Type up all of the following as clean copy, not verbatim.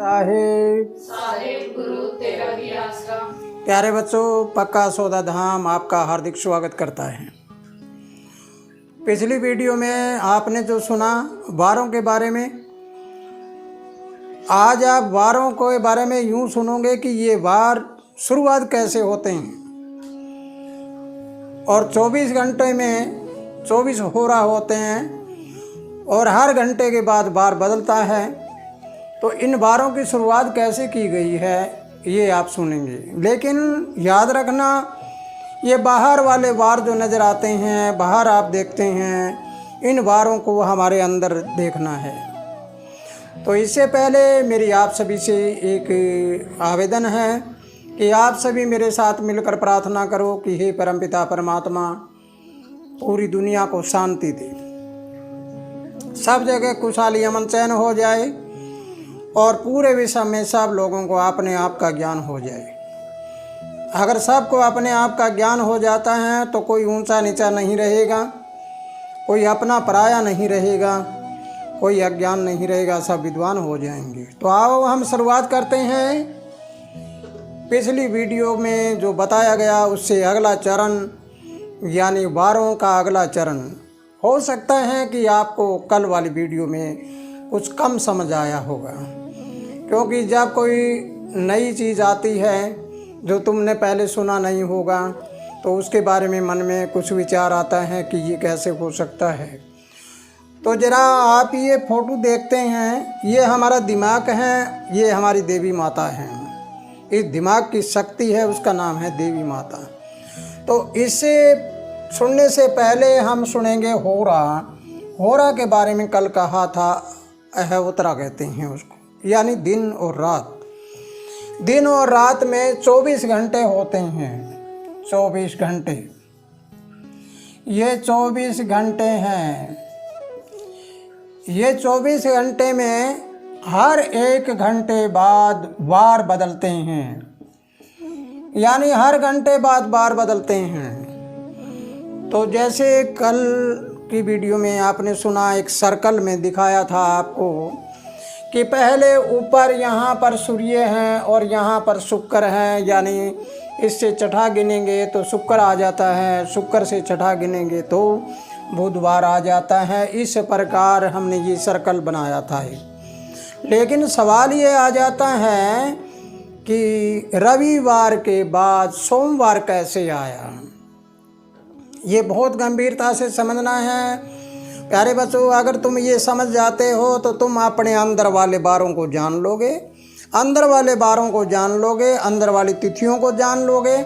साहेब साहेब गुरु तेरा ही आसरा। प्यारे बच्चों, पक्का सौदा धाम आपका हार्दिक स्वागत करता है। पिछली वीडियो में आपने जो सुना वारों के बारे में, आज आप वारों के बारे में यूं सुनोगे कि ये वार शुरुआत कैसे होते हैं और 24 घंटे में 24 होरा होते हैं और हर घंटे के बाद वार बदलता है। तो इन वारों की शुरुआत कैसे की गई है ये आप सुनेंगे। लेकिन याद रखना, ये बाहर वाले वार जो नज़र आते हैं, बाहर आप देखते हैं, इन वारों को हमारे अंदर देखना है। तो इससे पहले मेरी आप सभी से एक आवेदन है कि आप सभी मेरे साथ मिलकर प्रार्थना करो कि हे परमपिता परमात्मा पूरी दुनिया को शांति दे, सब जगह खुशहाली अमन चैन हो जाए और पूरे विश्व में सब लोगों को अपने आप का ज्ञान हो जाए। अगर सबको अपने आप का ज्ञान हो जाता है तो कोई ऊंचा नीचा नहीं रहेगा, कोई अपना पराया नहीं रहेगा, कोई अज्ञान नहीं रहेगा, सब विद्वान हो जाएंगे। तो आओ हम शुरुआत करते हैं। पिछली वीडियो में जो बताया गया उससे अगला चरण यानी वारों का अगला चरण, हो सकता है कि आपको कल वाली वीडियो में कुछ कम समझ आया होगा, क्योंकि जब कोई नई चीज़ आती है जो तुमने पहले सुना नहीं होगा तो उसके बारे में मन में कुछ विचार आता है कि ये कैसे हो सकता है। तो ज़रा आप ये फ़ोटो देखते हैं, ये हमारा दिमाग है, ये हमारी देवी माता है। इस दिमाग की शक्ति है, उसका नाम है देवी माता। तो इससे सुनने से पहले हम सुनेंगे होरा। होरा के बारे में कल कहा था, अहवतरा कहते हैं उसको, यानी दिन और रात। दिन और रात में 24 घंटे होते हैं, 24 घंटे। ये 24 घंटे हैं। ये 24 घंटे में हर एक घंटे बाद वार बदलते हैं, यानी हर घंटे बाद वार बदलते हैं। तो जैसे कल की वीडियो में आपने सुना, एक सर्कल में दिखाया था आपको कि पहले ऊपर यहाँ पर सूर्य हैं और यहाँ पर शुक्र हैं, यानी इससे छठा गिनेंगे तो शुक्र आ जाता है, शुक्र से छठा गिनेंगे तो बुधवार आ जाता है। इस प्रकार हमने ये सर्कल बनाया था। लेकिन सवाल ये आ जाता है कि रविवार के बाद सोमवार कैसे आया। ये बहुत गंभीरता से समझना है प्यारे बच्चों। अगर तुम ये समझ जाते हो तो तुम अपने अंदर वाले वारों को जान लोगे, अंदर वाले वारों को जान लोगे, अंदर वाली तिथियों को जान लोगे,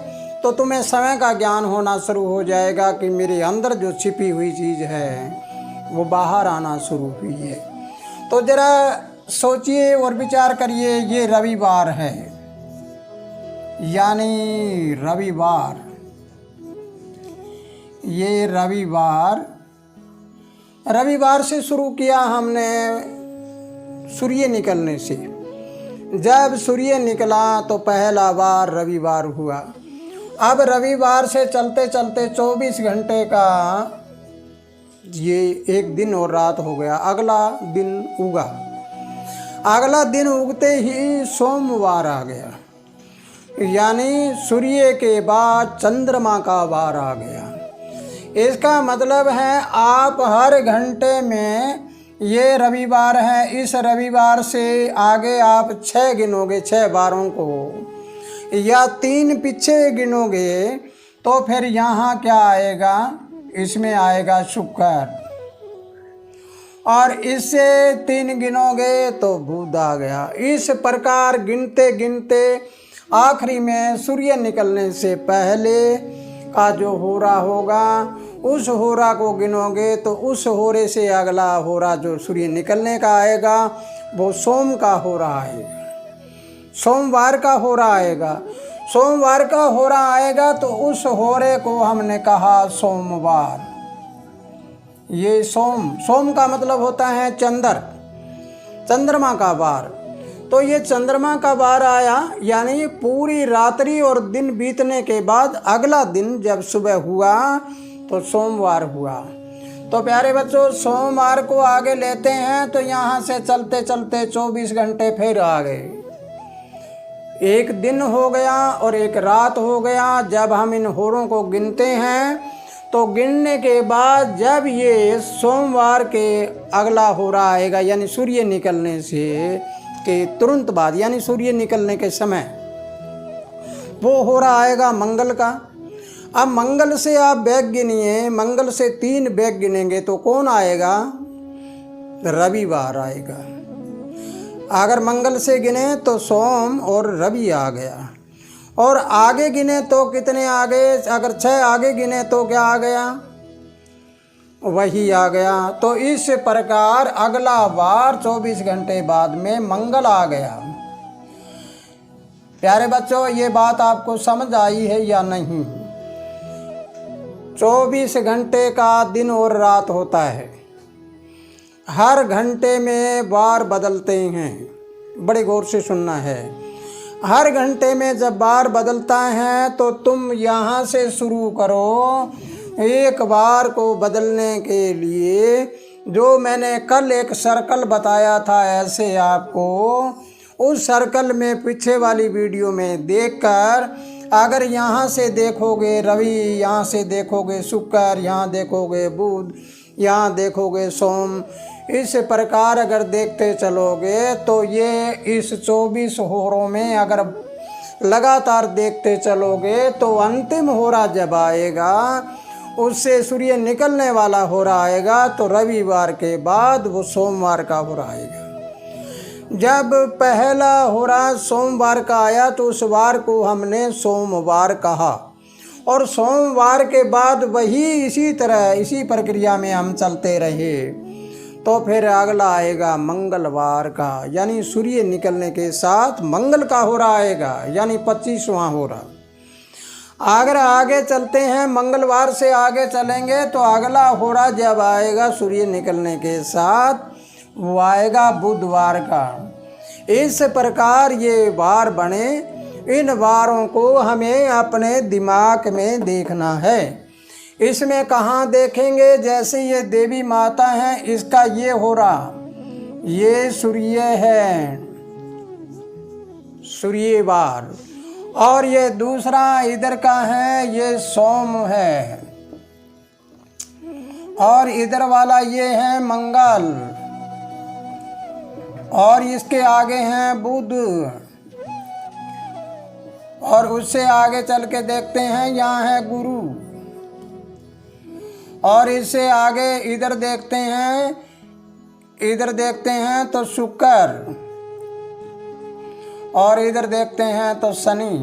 तो तुम्हें समय का ज्ञान होना शुरू हो जाएगा कि मेरे अंदर जो छिपी हुई चीज़ है वो बाहर आना शुरू हुई है। तो ज़रा सोचिए और विचार करिए, ये रविवार है, यानी रविवार, ये रविवार से शुरू किया हमने सूर्य निकलने से। जब सूर्य निकला तो पहला बार रविवार हुआ। अब रविवार से चलते चलते 24 घंटे का ये एक दिन और रात हो गया। अगला दिन उगा, अगला दिन उगते ही सोमवार आ गया, यानी सूर्य के बाद चंद्रमा का वार आ गया। इसका मतलब है आप हर घंटे में, ये रविवार है, इस रविवार से आगे आप 6 गिनोगे, 6 वारों को, या 3 पीछे गिनोगे तो फिर यहाँ क्या आएगा, इसमें आएगा शुक्र, और इससे 3 गिनोगे तो बुध आ गया। इस प्रकार गिनते गिनते आखिरी में सूर्य निकलने से पहले का जो होरा होगा, उस होरा को गिनोगे तो उस होरे से अगला होरा जो सूर्य निकलने का आएगा वो सोम का होरा आएगा, सोमवार का होरा आएगा। सोमवार का होरा आएगा तो उस होरे को हमने कहा सोमवार। ये सोम का मतलब होता है चंद्रमा का वार। तो ये चंद्रमा का वार आया, यानी पूरी रात्रि और दिन बीतने के बाद अगला दिन जब सुबह हुआ तो सोमवार हुआ। तो प्यारे बच्चों, सोमवार को आगे लेते हैं तो यहाँ से चलते चलते 24 घंटे फिर आ गए। एक दिन हो गया और एक रात हो गया। जब हम इन होरों को गिनते हैं तो गिनने के बाद जब ये सोमवार के अगला होरा आएगा, यानी सूर्य निकलने से के तुरंत बाद, यानी सूर्य निकलने के समय वो होरा आएगा मंगल का। अब मंगल से आप बैग गिनिए, मंगल से 3 बैग गिनेंगे तो कौन आएगा? रविवार आएगा। अगर मंगल से गिने तो सोम और रवि आ गया, और आगे गिने तो कितने आ गए? अगर 6 आगे गिने तो क्या आ गया? वही आ गया। तो इस प्रकार अगला वार 24 घंटे बाद में मंगल आ गया। प्यारे बच्चों, ये बात आपको समझ आई है या नहीं? 24 घंटे का दिन और रात होता है। हर घंटे में वार बदलते हैं। बड़े गौर से सुनना है। हर घंटे में जब बार बदलता है तो तुम यहाँ से शुरू करो। एक बार को बदलने के लिए जो मैंने कल एक सर्कल बताया था, ऐसे आपको उस सर्कल में पीछे वाली वीडियो में देखकर, अगर यहाँ से देखोगे रवि, यहाँ से देखोगे शुक्र, यहाँ देखोगे बुध, यहाँ देखोगे सोम, इस प्रकार अगर देखते चलोगे तो ये इस 24 होरों में अगर लगातार देखते चलोगे तो अंतिम होरा जब आएगा, उससे सूर्य निकलने वाला होरा आएगा तो रविवार के बाद वो सोमवार का होरा आएगा। जब पहला होरा सोमवार का आया तो उस वार को हमने सोमवार कहा, और सोमवार के बाद वही इसी तरह इसी प्रक्रिया में हम चलते रहे। तो फिर अगला आएगा मंगलवार का, यानी सूर्य निकलने के साथ मंगल का होरा आएगा, यानी 25वां होरा। अगर आगे चलते हैं, मंगलवार से आगे चलेंगे तो अगला होरा जब आएगा सूर्य निकलने के साथ, वो आएगा बुधवार का। इस प्रकार ये वार बने। इन वारों को हमें अपने दिमाग में देखना है। इसमें कहाँ देखेंगे? जैसे ये देवी माता है, इसका ये होरा, ये सूर्य है, सूर्यवार, और ये दूसरा इधर का है, ये सोम है, और इधर वाला ये है मंगल, और इसके आगे हैं बुध, और उससे आगे चल के देखते हैं यहाँ है गुरु, और इससे आगे इधर देखते हैं तो शुक्र, और इधर देखते हैं तो शनि।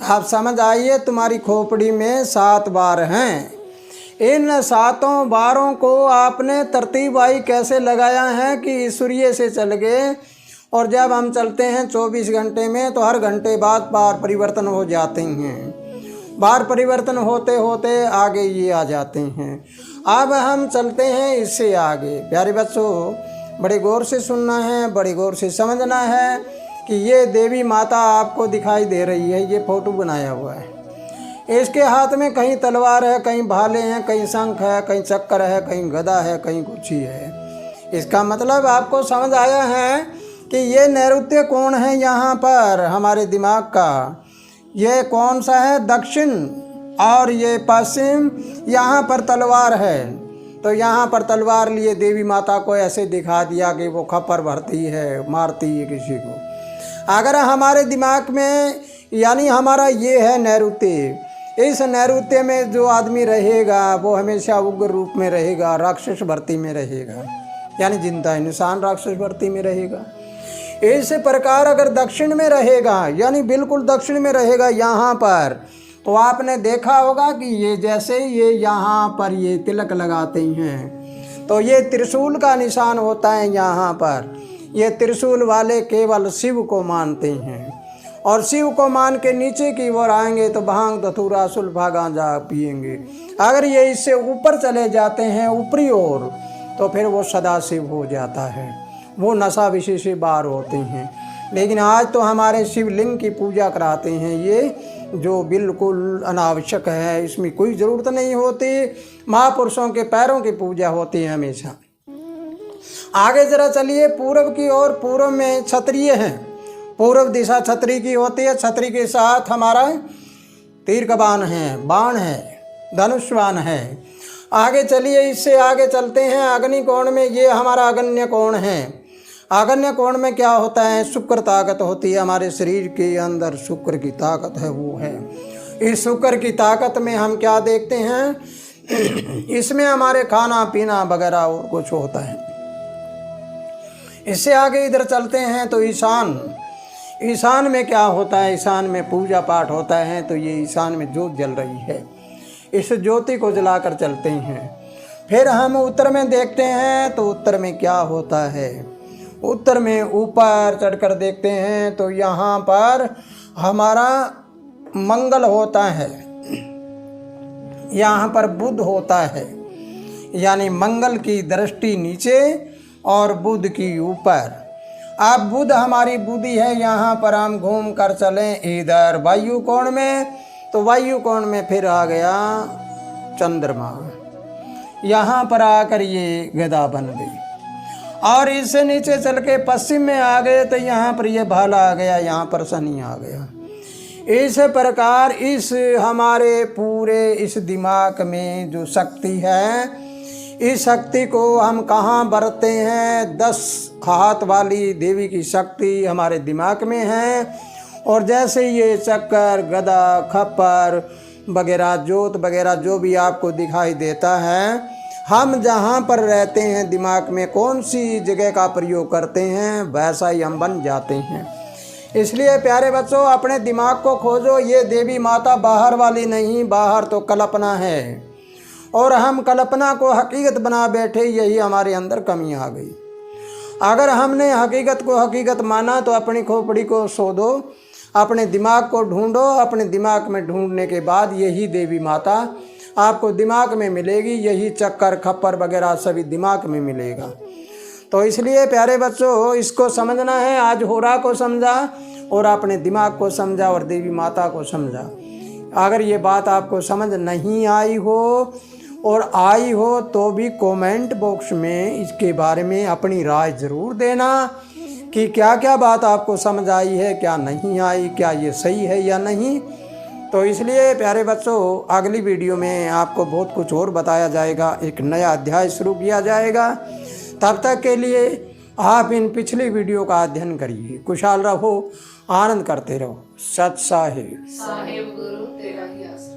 आप समझ आइए, तुम्हारी खोपड़ी में 7 बार हैं। इन 7 बारों को आपने तरतीब आई कैसे लगाया है कि सूर्य से चल गए, और जब हम चलते हैं 24 घंटे में तो हर घंटे बाद बार परिवर्तन हो जाते हैं। बार परिवर्तन होते होते आगे ये आ जाते हैं। अब हम चलते हैं इससे आगे। प्यारे बच्चों, बड़े गौर से सुनना है, बड़े गौर से समझना है कि ये देवी माता आपको दिखाई दे रही है। ये फोटो बनाया हुआ है। इसके हाथ में कहीं तलवार है, कहीं भाले हैं, कहीं शंख है, कहीं चक्कर है, कहीं गदा है, कहीं कुर्सी है। इसका मतलब आपको समझ आया है कि ये नैऋत्य कौन है यहाँ पर हमारे दिमाग का। ये कौन सा है? दक्षिण, और ये पश्चिम। यहाँ पर तलवार है, तो यहाँ पर तलवार लिए देवी माता को ऐसे दिखा दिया कि वो खप्पर भरती है, मारती है किसी को। अगर हमारे दिमाग में, यानी हमारा ये है नैऋत्य, इस नैऋत्य में जो आदमी रहेगा वो हमेशा उग्र रूप में रहेगा, राक्षस भर्ती में रहेगा, यानी जिंदा इंसान राक्षस भर्ती में रहेगा। इस प्रकार अगर दक्षिण में रहेगा, यानी बिल्कुल दक्षिण में रहेगा यहाँ पर, तो आपने देखा होगा कि ये जैसे ये यहाँ पर ये तिलक लगाते हैं तो ये त्रिशूल का निशान होता है यहाँ पर। ये त्रिशूल वाले केवल शिव को मानते हैं, और शिव को मान के नीचे की ओर आएंगे तो भांग धतूरा सुल्फा गांजा पिएंगे। अगर ये इससे ऊपर चले जाते हैं ऊपरी ओर, तो फिर वो सदा शिव हो जाता है, वो नशा विशेष बार होते हैं। लेकिन आज तो हमारे शिवलिंग की पूजा कराते हैं ये जो बिल्कुल अनावश्यक है, इसमें कोई ज़रूरत नहीं होती। महापुरुषों के पैरों की पूजा होती है हमेशा। आगे जरा चलिए पूर्व की ओर। पूर्व में क्षत्रिय हैं, पूर्व दिशा छतरी की होती है। छतरी के साथ हमारा तीर कमान है, बाण है, धनुष्वान है। आगे चलिए, इससे आगे चलते हैं अग्नि कोण में। ये हमारा अगन्य कोण है। अगन्य कोण में क्या होता है? शुक्र ताकत होती है हमारे शरीर के अंदर। शुक्र की ताकत है, वो है। इस शुक्र की ताकत में हम क्या देखते हैं? इसमें हमारे खाना पीना वगैरह और कुछ होता है। इससे आगे इधर चलते हैं तो ईशान। ईशान में क्या होता है? ईशान में पूजा पाठ होता है। तो ये ईशान में ज्योत जल रही है, इस ज्योति को जलाकर चलते हैं। फिर हम उत्तर में देखते हैं तो उत्तर में क्या होता है? उत्तर में ऊपर चढ़कर देखते हैं तो यहाँ पर हमारा मंगल होता है, यहाँ पर बुध होता है। यानी मंगल की दृष्टि नीचे और बुध की ऊपर। अब बुध हमारी बुद्धि है। यहाँ पर हम घूम कर चलें इधर वायु कोण में, तो वायु कोण में फिर आ गया चंद्रमा। यहाँ पर आकर ये गदा बन गई। और इससे नीचे चल के पश्चिम में आ गए तो यहाँ पर ये भाला आ गया, यहाँ पर शनि आ गया। इस प्रकार इस हमारे पूरे इस दिमाग में जो शक्ति है, इस शक्ति को हम कहाँ बरतते हैं? 10 हाथ वाली देवी की शक्ति हमारे दिमाग में है। और जैसे ये चक्कर, गदा, खप्पर वगैरह, जोत वगैरह जो भी आपको दिखाई देता है, हम जहाँ पर रहते हैं दिमाग में कौन सी जगह का प्रयोग करते हैं, वैसा ही हम बन जाते हैं। इसलिए प्यारे बच्चों, अपने दिमाग को खोजो। ये देवी माता बाहर वाली नहीं, बाहर तो कल्पना है और हम कल्पना को हकीकत बना बैठे। यही हमारे अंदर कमी आ गई। अगर हमने हकीकत को हकीकत माना तो अपनी खोपड़ी को शोधो, अपने दिमाग को ढूंढो। अपने दिमाग में ढूंढने के बाद यही देवी माता आपको दिमाग में मिलेगी। यही चक्कर खप्पर वगैरह सभी दिमाग में मिलेगा। तो इसलिए प्यारे बच्चों, इसको समझना है। आज होरा को समझा और अपने दिमाग को समझा और देवी माता को समझा। अगर ये बात आपको समझ नहीं आई हो और आई हो तो भी कमेंट बॉक्स में इसके बारे में अपनी राय ज़रूर देना कि क्या क्या बात आपको समझ आई है, क्या नहीं आई, क्या ये सही है या नहीं। तो इसलिए प्यारे बच्चों, अगली वीडियो में आपको बहुत कुछ और बताया जाएगा। एक नया अध्याय शुरू किया जाएगा। तब तक के लिए आप इन पिछली वीडियो का अध्ययन करिए। खुशहाल रहो, आनंद करते रहो। सत साहिब। साहेब गुरु तेरा ही आसरा।